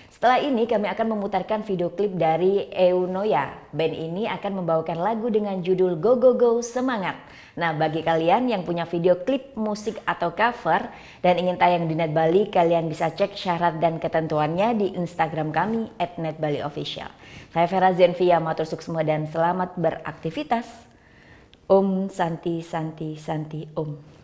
Setelah ini kami akan memutarkan video klip dari Eunoia. Band ini akan membawakan lagu dengan judul Go Go Go Semangat. Nah, bagi kalian yang punya video klip musik atau cover dan ingin tayang di Net Bali, kalian bisa cek syarat dan ketentuannya di Instagram kami @netbaliofficial. Saya Vera Zenvia, matur suksma dan selamat beraktivitas. Om Santi Santi Santi Om.